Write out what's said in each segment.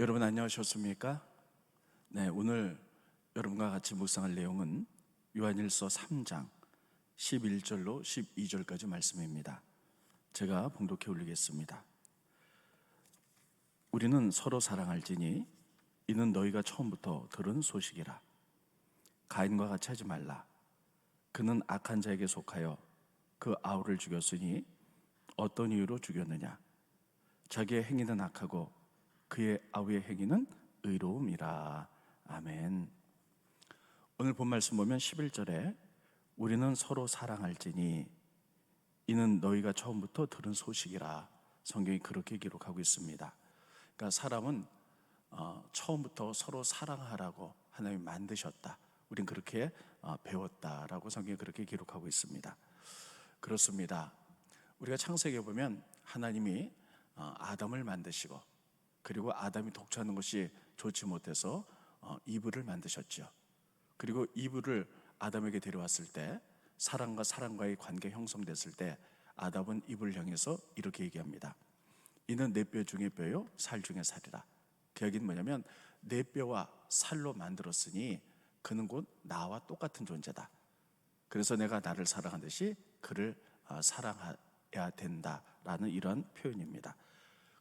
여러분 안녕하셨습니까? 네, 오늘 여러분과 같이 묵상할 내용은 요한일서 3장 11절로 12절까지 말씀입니다. 제가 봉독해 올리겠습니다. 우리는 서로 사랑할지니 이는 너희가 처음부터 들은 소식이라. 가인과 같이 하지 말라. 그는 악한 자에게 속하여 그 아우를 죽였으니 어떤 이유로 죽였느냐? 자기의 행위는 악하고 그의 아우의 행위는 의로움이라. 아멘. 오늘 본 말씀 보면 11절에 우리는 서로 사랑할지니 이는 너희가 처음부터 들은 소식이라. 성경이 그렇게 기록하고 있습니다. 그러니까 사람은 처음부터 서로 사랑하라고 하나님이 만드셨다. 우린 그렇게 배웠다라고 성경이 그렇게 기록하고 있습니다. 그렇습니다. 우리가 창세기에 보면 하나님이 아담을 만드시고, 그리고 아담이 독처하는 것이 좋지 못해서 이브를 만드셨죠. 그리고 이브를 아담에게 데려왔을 때 사람과 사람과의 관계 형성됐을 때 아담은 이브를 향해서 이렇게 얘기합니다. 이는 내 뼈 중에 뼈요 살 중에 살이라. 그 얘기는 뭐냐면 내 뼈와 살로 만들었으니 그는 곧 나와 똑같은 존재다. 그래서 내가 나를 사랑하듯이 그를 사랑해야 된다라는 이런 표현입니다.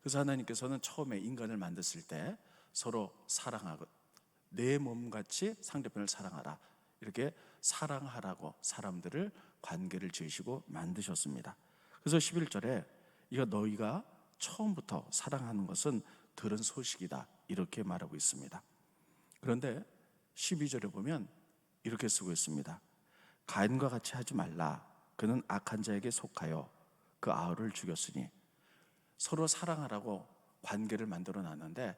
그래서 하나님께서는 처음에 인간을 만드실 때 서로 사랑하고 내 몸같이 상대편을 사랑하라, 이렇게 사랑하라고 사람들을 관계를 지으시고 만드셨습니다. 그래서 11절에 이거 너희가 처음부터 사랑하는 것은 들은 소식이다, 이렇게 말하고 있습니다. 그런데 12절에 보면 이렇게 쓰고 있습니다. 가인과 같이 하지 말라. 그는 악한 자에게 속하여 그 아우를 죽였으니. 서로 사랑하라고 관계를 만들어 놨는데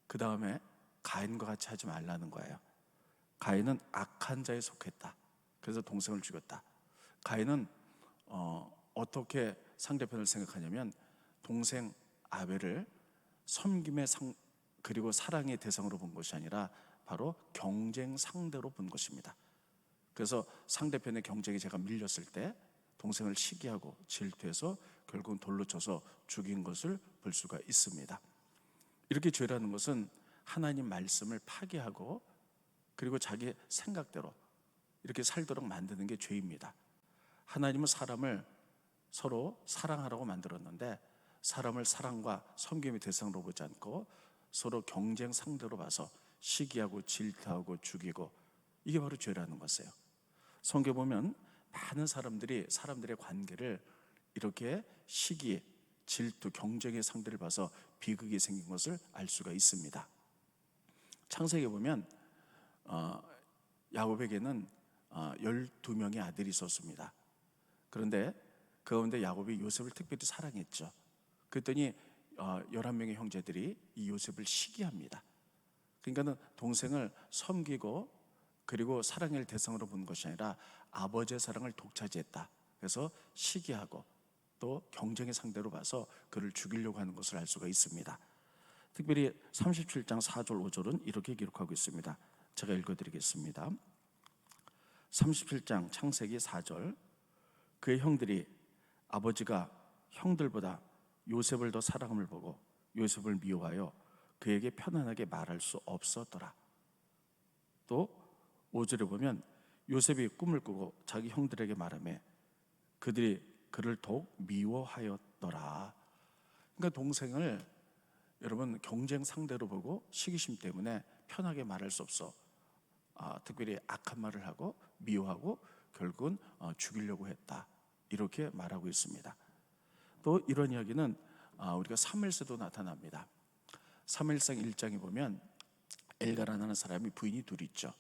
그 다음에 가인과 같이 하지 말라는 거예요. 가인은 악한 자에 속했다. 그래서 동생을 죽였다. 가인은 어떻게 상대편을 생각하냐면 동생 아벨을 섬김의 그리고 사랑의 대상으로 본 것이 아니라 바로 경쟁 상대로 본 것입니다. 그래서 상대편의 경쟁에 제가 밀렸을 때 동생을 시기하고 질투해서 결국은 돌로 쳐서 죽인 것을 볼 수가 있습니다. 이렇게 죄라는 것은 하나님 말씀을 파기하고 그리고 자기 생각대로 이렇게 살도록 만드는 게 죄입니다. 하나님은 사람을 서로 사랑하라고 만들었는데 사람을 사랑과 섬김의 대상으로 보지 않고 서로 경쟁 상대로 봐서 시기하고 질투하고 죽이고, 이게 바로 죄라는 것이에요. 성경에 보면 많은 사람들이 사람들의 관계를 이렇게 시기, 질투, 경쟁의 상대를 봐서 비극이 생긴 것을 알 수가 있습니다. 창세기에 보면 야곱에게는 12명의 아들이 있었습니다. 그런데 그 가운데 야곱이 요셉을 특별히 사랑했죠. 그랬더니 11명의 형제들이 이 요셉을 시기합니다. 그러니까는 동생을 섬기고 그리고 사랑의 대상으로 본 것이 아니라 아버지의 사랑을 독차지했다. 그래서 시기하고 또 경쟁의 상대로 봐서 그를 죽이려고 하는 것을 알 수가 있습니다. 특별히 37장 4절 5절은 이렇게 기록하고 있습니다. 제가 읽어드리겠습니다. 37장 창세기 4절. 그의 형들이 아버지가 형들보다 요셉을 더 사랑함을 보고 요셉을 미워하여 그에게 편안하게 말할 수 없었더라. 또 5절에 보면 요셉이 꿈을 꾸고 자기 형들에게 말하며 그들이 그를 더욱 미워하였더라. 그러니까 동생을 여러분 경쟁 상대로 보고 시기심 때문에 편하게 말할 수 없어 특별히 악한 말을 하고 미워하고 결국은 죽이려고 했다, 이렇게 말하고 있습니다. 또 이런 이야기는 우리가 사무엘서도 나타납니다. 사무엘상 1장에 보면 엘가라는 사람이 부인이 둘 있죠.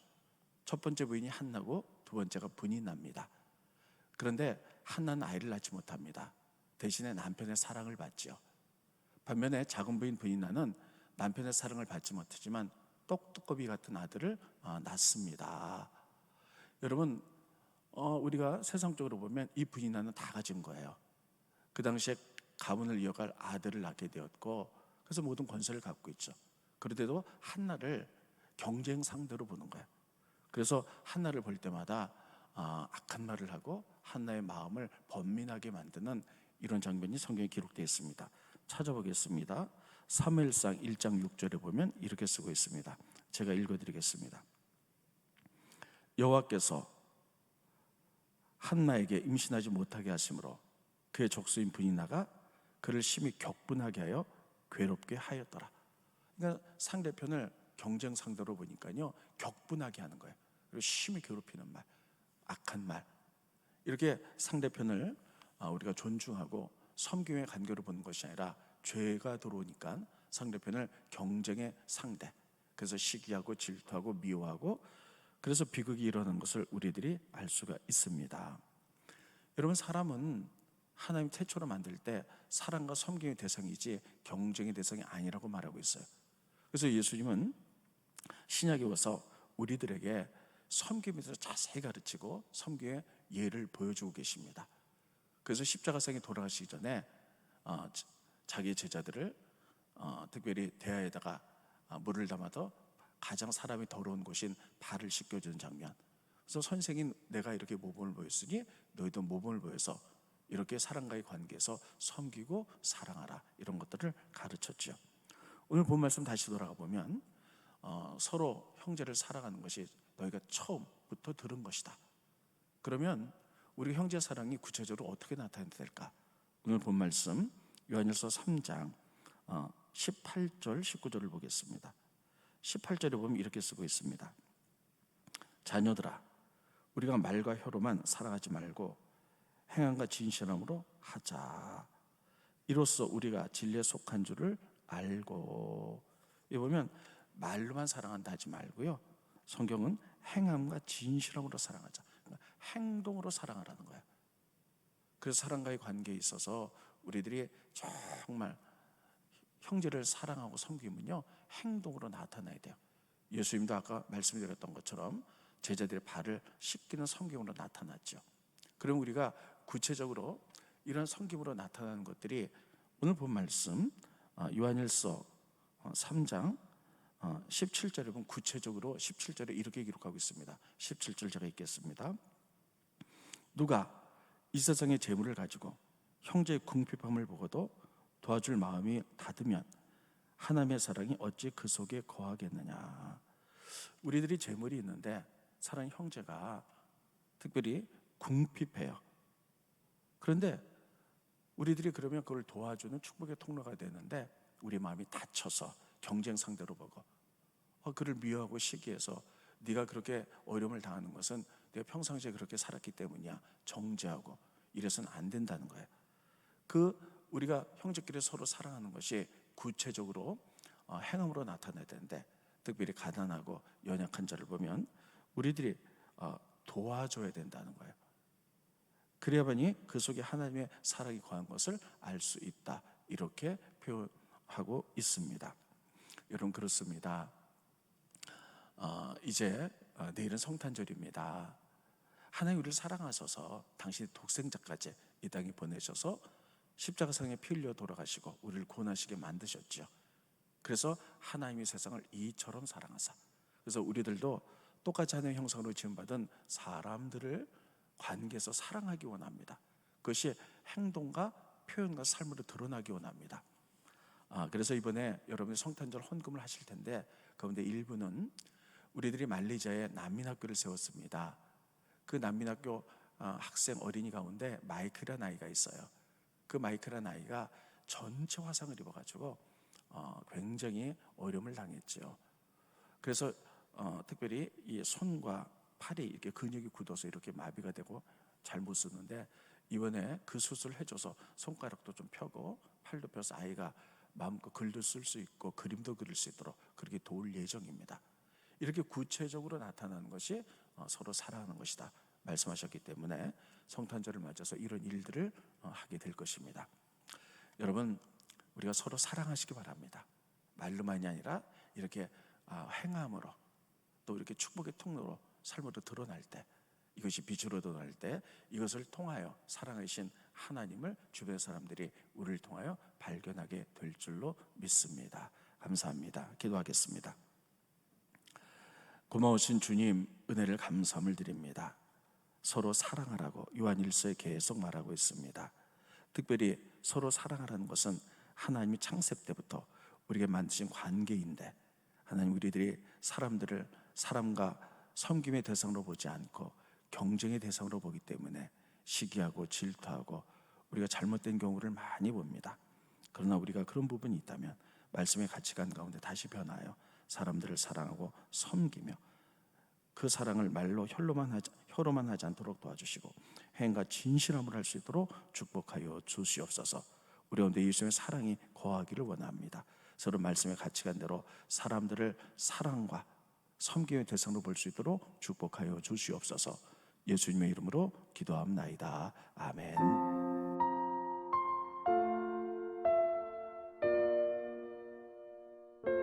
첫 번째 부인이 한나고 두 번째가 브니나입니다. 그런데 한나는 아이를 낳지 못합니다. 대신에 남편의 사랑을 받죠. 반면에 작은 부인 브니나는 남편의 사랑을 받지 못하지만 똑똑거비 같은 아들을 낳습니다. 여러분 우리가 세상적으로 보면 이 브니나는 다 가진 거예요. 그 당시에 가문을 이어갈 아들을 낳게 되었고 그래서 모든 권세를 갖고 있죠. 그런데도 한나를 경쟁 상대로 보는 거예요. 그래서 한나를 볼 때마다 악한 말을 하고 한나의 마음을 번민하게 만드는 이런 장면이 성경에 기록되어 있습니다. 찾아보겠습니다. 사무엘상 1장 6절에 보면 이렇게 쓰고 있습니다. 제가 읽어드리겠습니다. 여호와께서 한나에게 임신하지 못하게 하심으로 그의 족수인 분이나가 그를 심히 격분하게 하여 괴롭게 하였더라. 그러니까 상대편을 경쟁 상대로 보니까요, 격분하게 하는 거예요. 그리고 심히 괴롭히는 말, 악한 말, 이렇게 상대편을 우리가 존중하고 섬김의 관계로 보는 것이 아니라 죄가 들어오니까 상대편을 경쟁의 상대, 그래서 시기하고 질투하고 미워하고, 그래서 비극이 일어나는 것을 우리들이 알 수가 있습니다. 여러분, 사람은 하나님 태초로 만들 때 사랑과 섬김의 대상이지 경쟁의 대상이 아니라고 말하고 있어요. 그래서 예수님은 신약에 와서 우리들에게 섬김에 대해서 자세히 가르치고 섬김의 예를 보여주고 계십니다. 그래서 십자가상에 돌아가시기 전에 자기 제자들을 특별히 대야에다가 물을 담아서 가장 사람이 더러운 곳인 발을 씻겨주는 장면. 그래서 선생님, 내가 이렇게 모범을 보였으니 너희도 모범을 보여서 이렇게 사람과의 관계에서 섬기고 사랑하라, 이런 것들을 가르쳤죠. 오늘 본 말씀 다시 돌아가 보면 서로 형제를 사랑하는 것이 너희가 처음부터 들은 것이다. 그러면 우리 형제 사랑이 구체적으로 어떻게 나타나야 될까? 오늘 본 말씀 요한일서 3장 18절 19절을 보겠습니다. 18절에 보면 이렇게 쓰고 있습니다. 자녀들아, 우리가 말과 혀로만 사랑하지 말고 행함과 진실함으로 하자. 이로써 우리가 진리에 속한 줄을 알고. 여기 보면 말로만 사랑한다 하지 말고요, 성경은 행함과 진실함으로 사랑하자, 그러니까 행동으로 사랑하라는 거예요. 그래서 사랑과의 관계에 있어서 우리들이 정말 형제를 사랑하고 섬기면요, 행동으로 나타나야 돼요. 예수님도 아까 말씀드렸던 것처럼 제자들의 발을 씻기는 섬김으로 나타났죠. 그럼 우리가 구체적으로 이런 섬김으로 나타나는 것들이 오늘 본 말씀 요한일서 3장 17절에 보면 구체적으로 17절에 이렇게 기록하고 있습니다. 17절 제가 읽겠습니다. 누가 이 세상의 재물을 가지고 형제의 궁핍함을 보고도 도와줄 마음이 닫으면 하나님의 사랑이 어찌 그 속에 거하겠느냐. 우리들이 재물이 있는데 사랑 형제가 특별히 궁핍해요. 그런데 우리들이 그러면 그걸 도와주는 축복의 통로가 되는데 우리 마음이 닫혀서 경쟁 상대로 보고 그를 미워하고 시기해서 네가 그렇게 어려움을 당하는 것은 내가 평상시에 그렇게 살았기 때문이야, 정죄하고 이래서는 안 된다는 거예요. 우리가 형제끼리 서로 사랑하는 것이 구체적으로 행함으로 나타나야 되는데, 특별히 가난하고 연약한 자를 보면 우리들이 도와줘야 된다는 거예요. 그래야만이 그 속에 하나님의 사랑이 거한 것을 알 수 있다, 이렇게 표현하고 있습니다. 여러분, 그렇습니다. 이제 내일은 성탄절입니다. 하나님 우리를 사랑하셔서 당신의 독생자까지 이 땅에 보내셔서 십자가상에 피 흘려 돌아가시고 우리를 구원하시게 만드셨죠. 그래서 하나님이 세상을 이처럼 사랑하사, 그래서 우리들도 똑같이 하나님의 형상으로 지음받은 사람들을 관계에서 사랑하기 원합니다. 그것이 행동과 표현과 삶으로 드러나기 원합니다. 그래서 이번에 여러분이 성탄절 헌금을 하실 텐데 가운데 일부는 우리들이 말레이시아에 난민학교를 세웠습니다. 그 난민학교 학생 어린이 가운데 마이크라는 아이가 있어요. 그 마이크라는 아이가 전체 화상을 입어가지고 굉장히 어려움을 당했죠. 그래서 특별히 이 손과 팔이 이렇게 근육이 굳어서 이렇게 마비가 되고 잘 못 쓰는데, 이번에 그 수술을 해줘서 손가락도 좀 펴고 팔도 펴서 아이가 마음껏 글도 쓸 수 있고 그림도 그릴 수 있도록 그렇게 도울 예정입니다. 이렇게 구체적으로 나타나는 것이 서로 사랑하는 것이다 말씀하셨기 때문에 성탄절을 맞아서 이런 일들을 하게 될 것입니다. 여러분, 우리가 서로 사랑하시기 바랍니다. 말로만이 아니라 이렇게 행함으로, 또 이렇게 축복의 통로로 삶으로 드러날 때, 이것이 빛으로 드러날 때 이것을 통하여 사랑하신 하나님을 주변 사람들이 우리를 통하여 발견하게 될 줄로 믿습니다. 감사합니다. 기도하겠습니다. 고마우신 주님, 은혜를 감사함을 드립니다. 서로 사랑하라고 요한일서에 계속 말하고 있습니다. 특별히 서로 사랑하라는 것은 하나님이 창세 때부터 우리에게 만드신 관계인데, 하나님 우리들이 사람과 섬김의 대상으로 보지 않고 경쟁의 대상으로 보기 때문에 시기하고 질투하고 우리가 잘못된 경우를 많이 봅니다. 그러나 우리가 그런 부분이 있다면 말씀의 가치관 가운데 다시 변하여 사람들을 사랑하고 섬기며 그 사랑을 말로 혀로만 하지 않도록 도와주시고 행과 진실함을 할 수 있도록 축복하여 주시옵소서. 우리 가운데 예수님의 사랑이 거하기를 원합니다. 서로 말씀의 가치관대로 사람들을 사랑과 섬김의 대상으로 볼 수 있도록 축복하여 주시옵소서. 예수님의 이름으로 기도합나이다. 아멘.